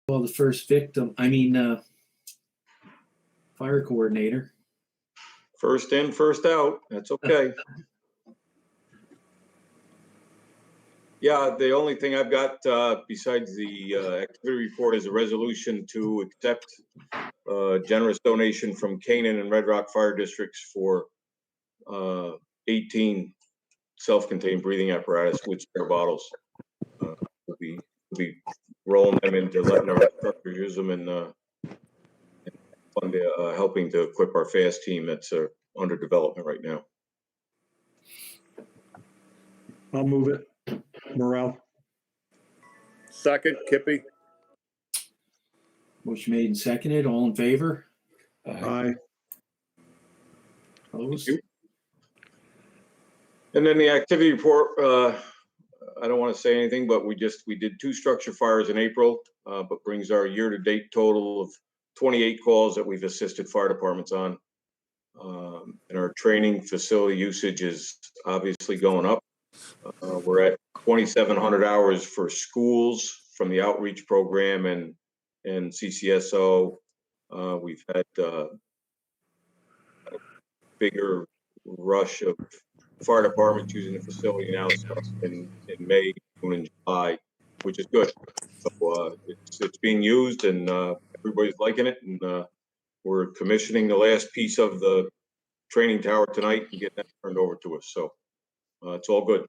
Well, the first victim, fire coordinator. First in, first out. That's okay. Yeah, the only thing I've got besides the activity report is a resolution to accept generous donation from Canaan and Red Rock Fire Districts for 18 self-contained breathing apparatus with spare bottles. We'll be rolling them into letting our instructors use them and helping to equip our FAST team that's under development right now. I'll move it. Morrell. Second, Kippy. Motion made and seconded. All in favor? Aye. Opposed? And then the activity report, I don't want to say anything, but we did 2 structure fires in April, but brings our year-to-date total of 28 calls that we've assisted fire departments on. And our training facility usage is obviously going up. We're at 2,700 hours for schools from the outreach program and CCSO. We've had a bigger rush of fire departments using the facility now in May, June, and July, which is good. So it's being used and everybody's liking it. And we're commissioning the last piece of the training tower tonight and getting that turned over to us. So it's all good.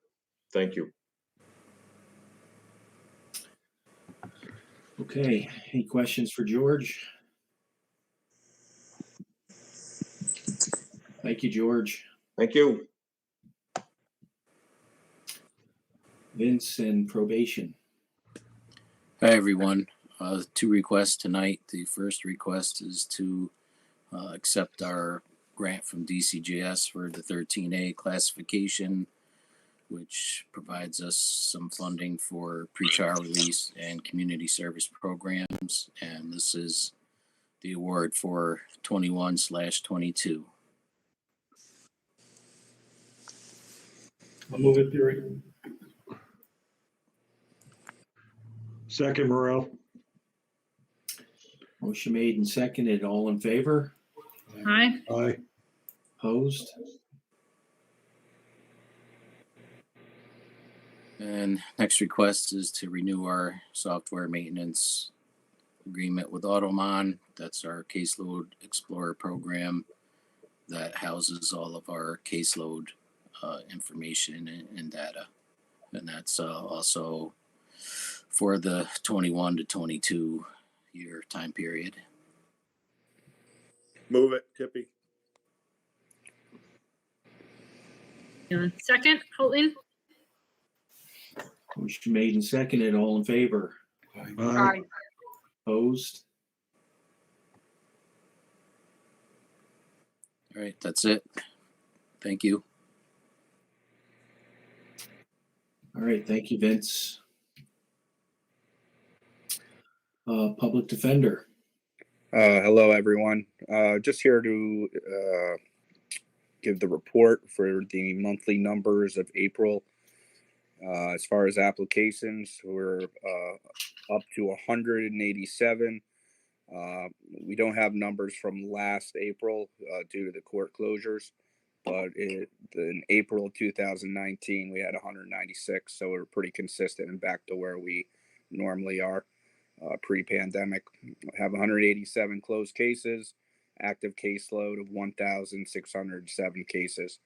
Thank you. Okay, any questions for George? Thank you, George. Thank you. Vince and probation. Hi, everyone. 2 requests tonight. The first request is to accept our grant from DCJS for the 13A classification, which provides us some funding for pretrial release and community service programs. And this is the award for 21/22. I'll move it, Fury. Second, Morrell. Motion made and seconded. All in favor? Aye. Aye. Opposed? And next request is to renew our software maintenance agreement with Automon. That's our Caseload Explorer program that houses all of our caseload information and data. And that's also for the 21 to 22 year time period. Move it, Kippy. Second, Holton. Motion made and seconded. All in favor? Aye. Opposed? All right, that's it. Thank you. All right, thank you, Vince. Public defender. Hello, everyone. Just here to give the report for the monthly numbers of April. As far as applications, we're up to 187. We don't have numbers from last April due to the court closures, but in April 2019, we had 196. So we're pretty consistent and back to where we normally are pre-pandemic. We have 187 closed cases, active caseload of 1,607 cases.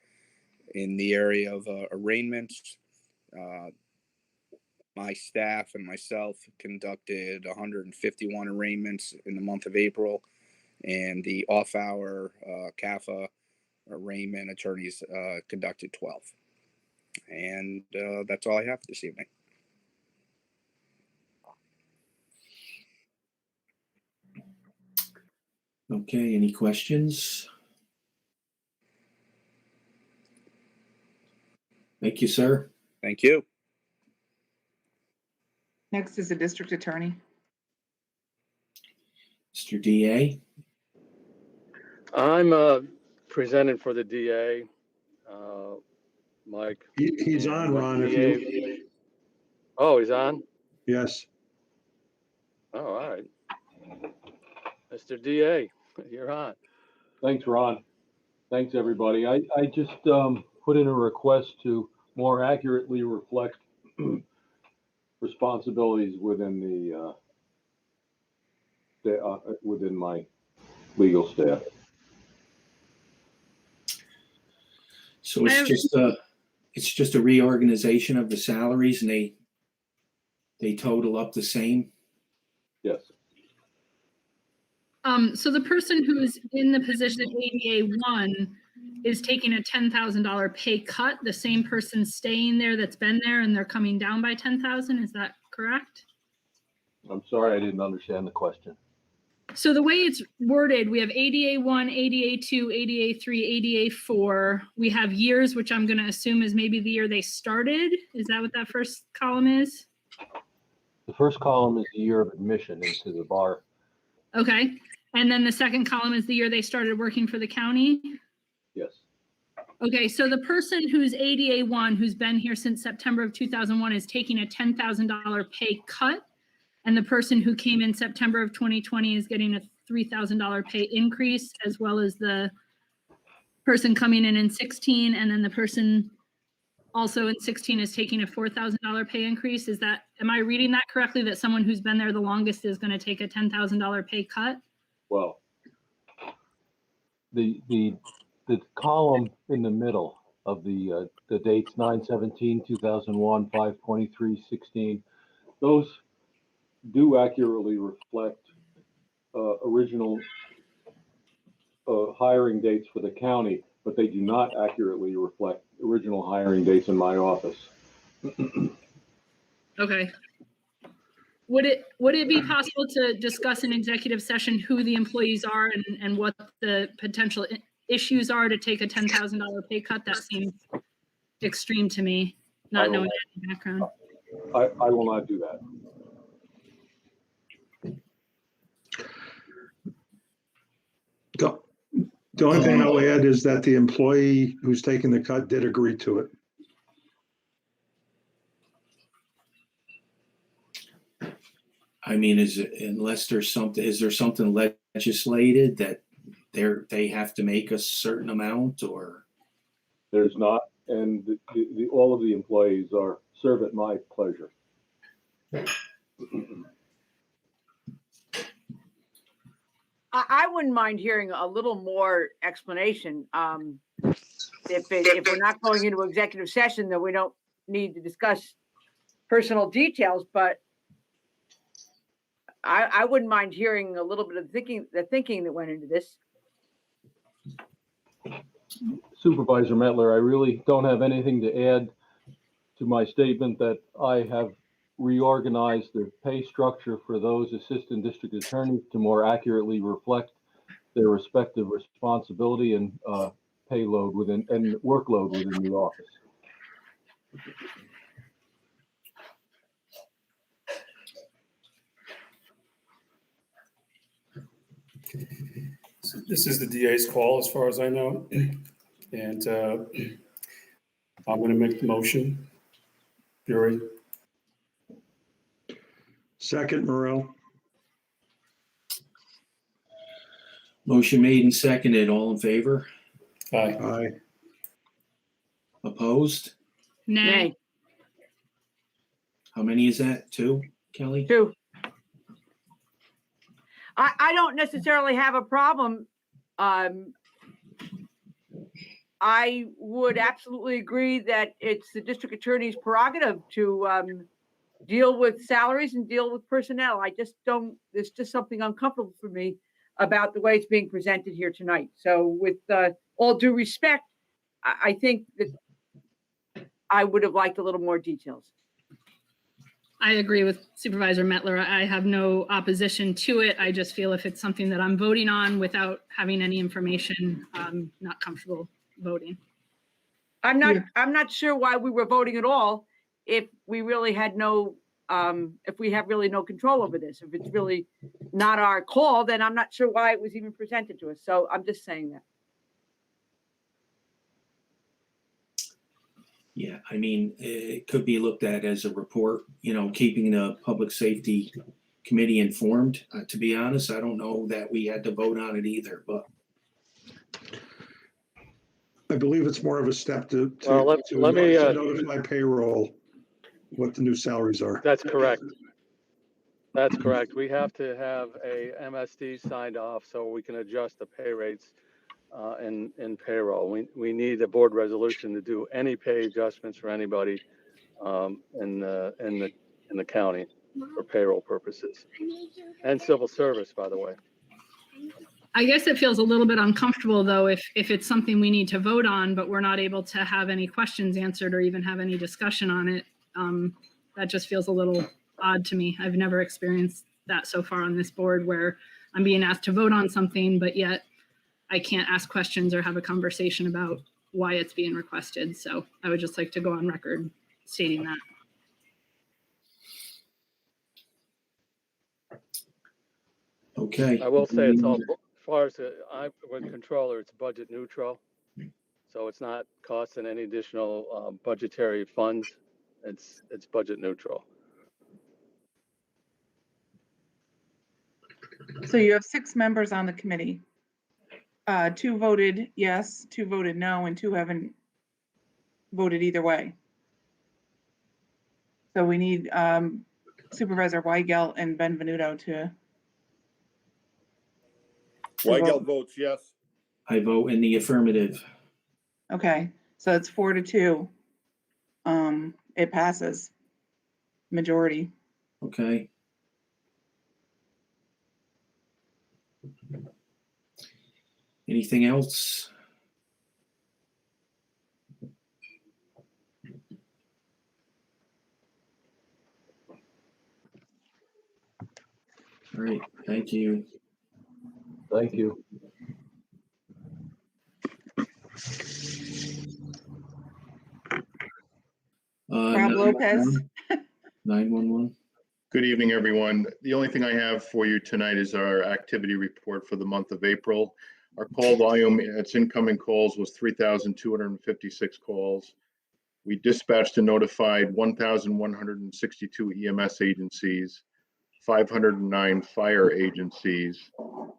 In the area of arraignments, my staff and myself conducted 151 arraignments in the month of April, and the off-hour CAFA arraignment attorneys conducted 12. And that's all I have this evening. Okay, any questions? Thank you, sir. Thank you. Next is the district attorney. Mr. DA. I'm presenting for the DA, Mike. He's on, Ron. If you. Oh, he's on? Yes. Oh, all right. Mr. DA, you're on. Thanks, Ron. Thanks, everybody. I just put in a request to more accurately reflect responsibilities within within my legal staff. So it's just a reorganization of the salaries and they total up the same? Yes, So the person who is in the position of ADA 1 is taking a $10,000 pay cut. The same person staying there that's been there and they're coming down by 10,000. Is that correct? I'm sorry, I didn't understand the question. So the way it's worded, we have ADA 1, ADA 2, ADA 3, ADA 4. We have years, which I'm going to assume is maybe the year they started. Is that what that first column is? The first column is the year of admission into the bar. Okay. And then the second column is the year they started working for the county. Yes, Okay, so the person who's ADA 1, who's been here since September of 2001, is taking a $10,000 pay cut. And the person who came in September of 2020 is getting a $3,000 pay increase, as well as the person coming in 16. And then the person also in 16 is taking a $4,000 pay increase. Am I reading that correctly? That someone who's been there the longest is going to take a $10,000 pay cut? well, the column in the middle of the dates 9/17/2001, 5/23/16, those do accurately reflect original hiring dates for the county, but they do not accurately reflect original hiring dates in my office. Okay. Would it be possible to discuss in executive session who the employees are and what the potential issues are to take a $10,000 pay cut? That seems extreme to me, not knowing any background. I will not do that. The only thing I'll add is that the employee who's taking the cut did agree to it. I mean, is there something legislated that they have to make a certain amount, or? There's not, and all of the employees serve at my pleasure. I wouldn't mind hearing a little more explanation. If we're not going into executive session, then we don't need to discuss personal details, but I wouldn't mind hearing a little bit of the thinking that went into this. Supervisor Metler, I really don't have anything to add to my statement that I have reorganized the pay structure for those assistant district attorneys to more accurately reflect their respective responsibility and payload within and workload within the office. So this is the DA's call, as far as I know, and I'm going to make the motion. Fury. Second, Morel. Motion made and seconded. All in favor? Aye. Aye. Opposed? Nay. How many is that? 2, Kelly? 2. I don't necessarily have a problem. I would absolutely agree that it's the district attorney's prerogative to deal with salaries and deal with personnel. There's just something uncomfortable for me about the way it's being presented here tonight. So with all due respect, I think that I would have liked a little more details. I agree with Supervisor Metler. I have no opposition to it. I just feel if it's something that I'm voting on without having any information, I'm not comfortable voting. I'm not sure why we were voting at all if we really had if we have really no control over this. If it's really not our call, then I'm not sure why it was even presented to us. So I'm just saying that. Yeah, I mean, it could be looked at as a report, keeping the public safety committee informed. To be honest, I don't know that we had to vote on it either, but I believe it's more of a step to Well, let me, notify payroll what the new salaries are. that's correct. That's correct. We have to have a MSD signed off so we can adjust the pay rates in payroll. We need a board resolution to do any pay adjustments for anybody in the county for payroll purposes and civil service, by the way. I guess it feels a little bit uncomfortable though, if it's something we need to vote on, but we're not able to have any questions answered or even have any discussion on it. That just feels a little odd to me. I've never experienced that so far on this board where I'm being asked to vote on something, but yet I can't ask questions or have a conversation about why it's being requested. So I would just like to go on record stating that. okay. I will say it's all, as far as I'm with controller, it's budget neutral. So it's not costing any additional budgetary funds. It's budget neutral. So you have 6 members on the committee. 2 voted yes, 2 voted no, and 2 haven't voted either way. So we need Supervisor Weigelt and Benvenuto to. Weigelt votes yes. I vote in the affirmative. Okay, so it's 4-2. It passes. Majority. Okay. Anything else? All right, thank you. Thank you. Rob Lopez. 911. Good evening, everyone. The only thing I have for you tonight is our activity report for the month of April. Our call volume, its incoming calls was 3,256 calls. We dispatched and notified 1,162 EMS agencies, 509 fire agencies,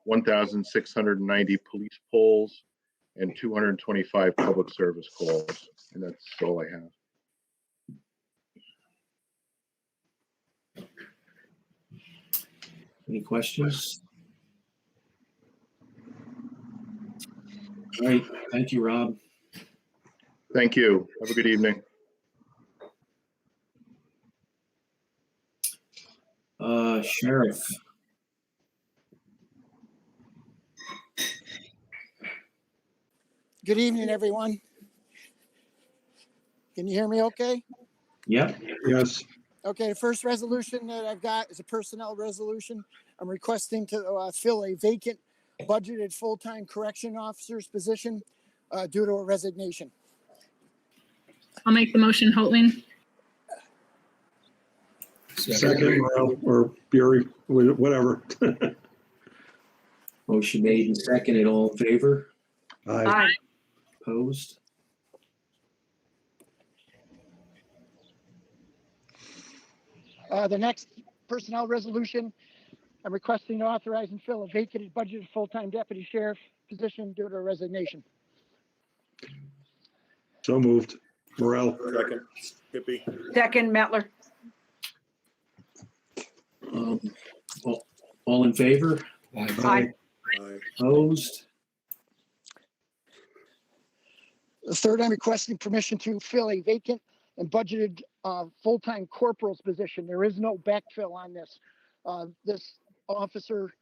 1,690 police polls, and 225 public service calls. And that's all I have. Any questions? All right, thank you, Rob. Thank you. Have a good evening. Sheriff. Good evening, everyone. Can you hear me okay? Yep. Yes. Okay, the first resolution that I've got is a personnel resolution. I'm requesting to fill a vacant budgeted full-time correction officer's position due to a resignation. I'll make the motion, Hoatling. Second, or Bury, whatever. Motion made and seconded. All in favor? Aye. Opposed? The next personnel resolution, I'm requesting to authorize and fill a vacated budgeted full-time deputy sheriff position due to a resignation. So moved. Morel. Second, Kippy. Second, Mettler. All in favor? Aye. Aye. Opposed? The third, I'm requesting permission to fill a vacant and budgeted full-time corporal's position. There is no backfill on this. This officer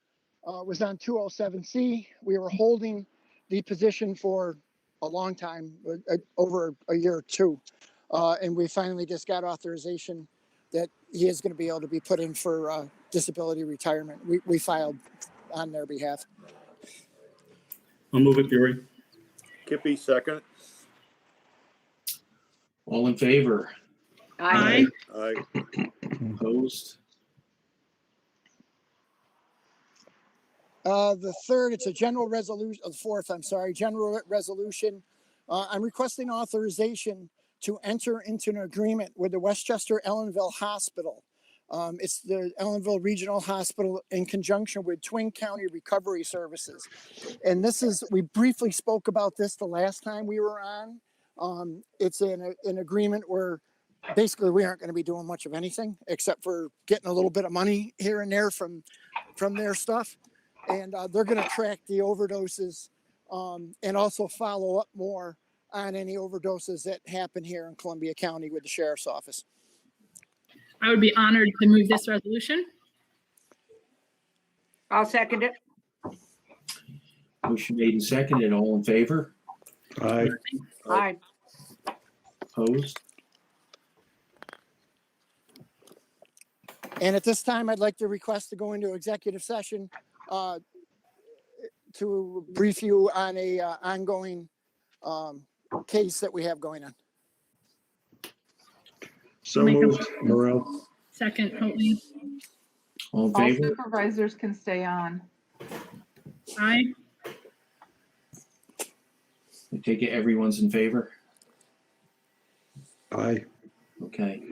was on 207C. We were holding the position for a long time, over a year or two. And we finally just got authorization that he is going to be able to be put in for disability retirement. We filed on their behalf. I'll move it, Bury. Kippy, second. All in favor? Aye. Aye. Opposed? The third, it's a general resolution, the fourth, I'm sorry, general resolution. I'm requesting authorization to enter into an agreement with the Westchester Ellenville Hospital It's the Ellenville Regional Hospital in conjunction with Twin County Recovery Services. And this is, we briefly spoke about this the last time we were on. It's an agreement where basically we aren't going to be doing much of anything except for getting a little bit of money here and there from their stuff. And they're going to track the overdoses and also follow up more on any overdoses that happen here in Columbia County with the Sheriff's Office. I would be honored to move this resolution. I'll second it. Motion made and seconded. All in favor? Aye. Aye. Opposed? And at this time, I'd like to request to go into executive session to brief you on a ongoing case that we have going on. So Make a moved, motion. Morel. Second, Houghton. All in All favor? supervisors can stay on. Aye. I take it everyone's in favor? Aye. Okay.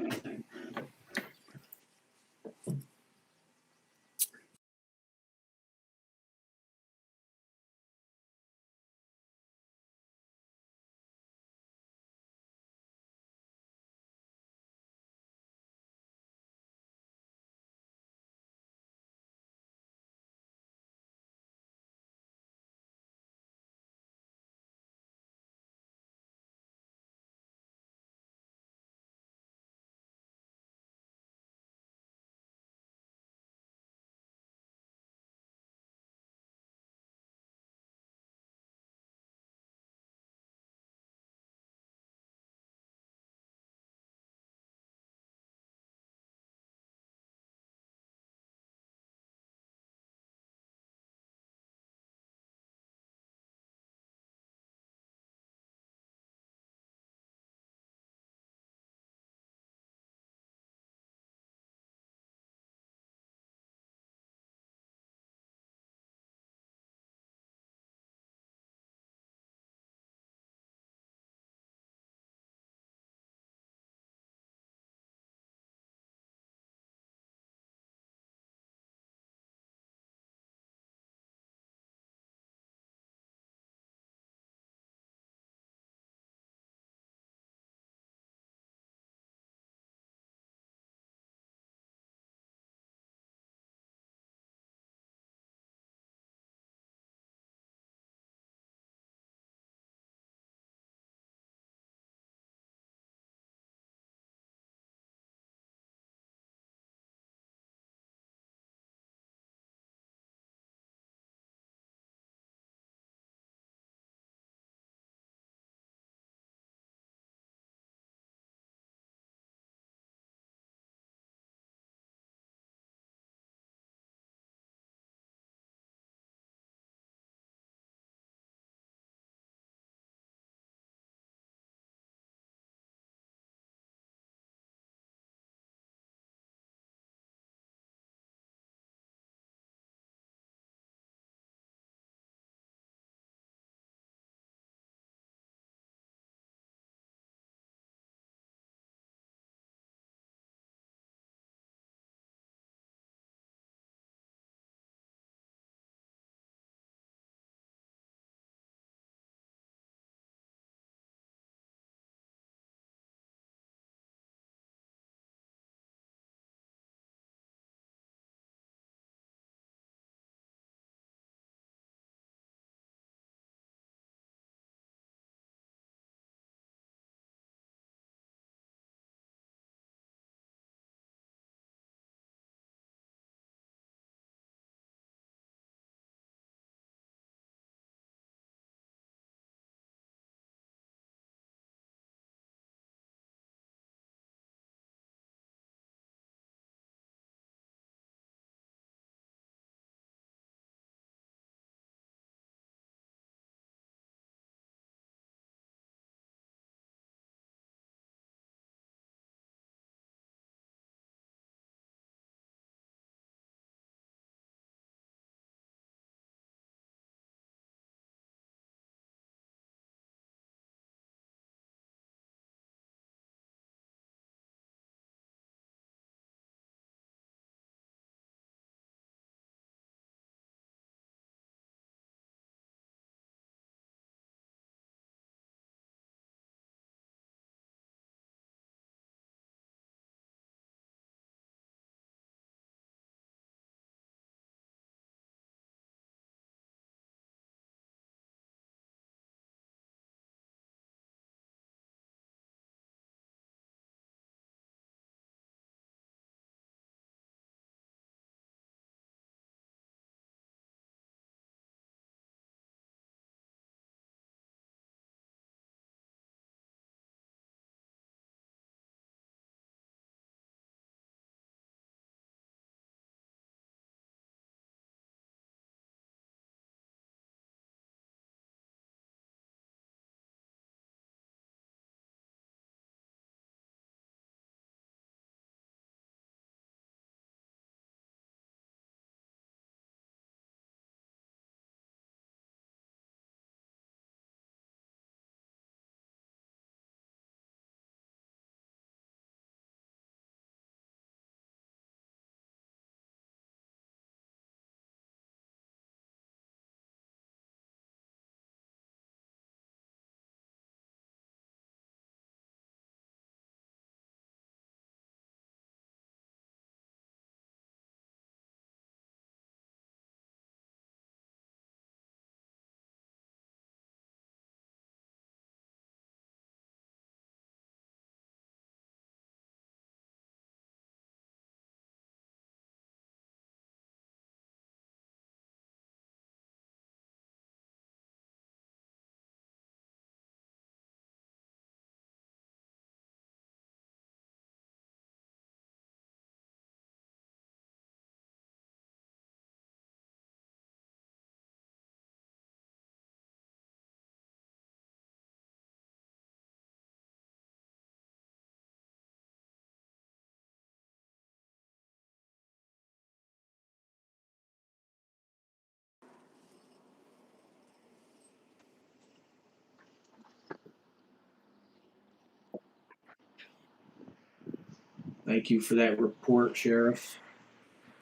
Thank you for that report, Sheriff.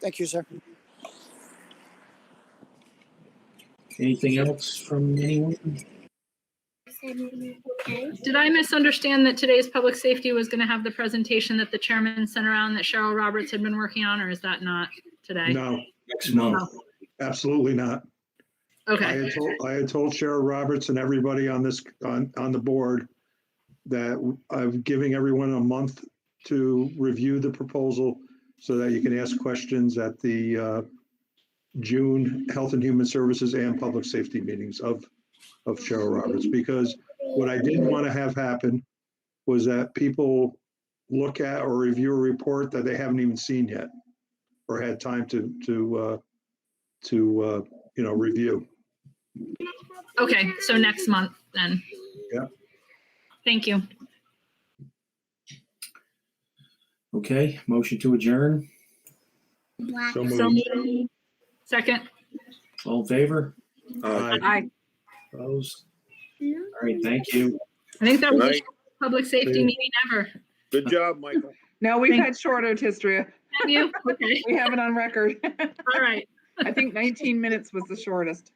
Thank you, sir. Anything else from anyone? Did I misunderstand that today's public safety was going to have the presentation that the chairman sent around that Cheryl Roberts had been working on, or is that not today? No, Next month. absolutely not. I Okay, had told Cheryl Roberts and everybody on this, on the board that I'm giving everyone a month to review the proposal so that you can ask questions at the June Health and Human Services and Public Safety meetings of Cheryl Roberts. Because what I didn't want to have happen was that people look at or review a report that they haven't even seen yet or had time to review. okay, so next month then. Yeah. Thank you. Okay, motion to adjourn. So So moved. moved. Second. All in favor? Aye. Opposed? All right, thank you. I think that was the Right. shortest public safety meeting ever. Good job, Michael. No, we've Thank- had shorter history. Have you? Okay, We have it on record. all right. I think 19 minutes was the shortest.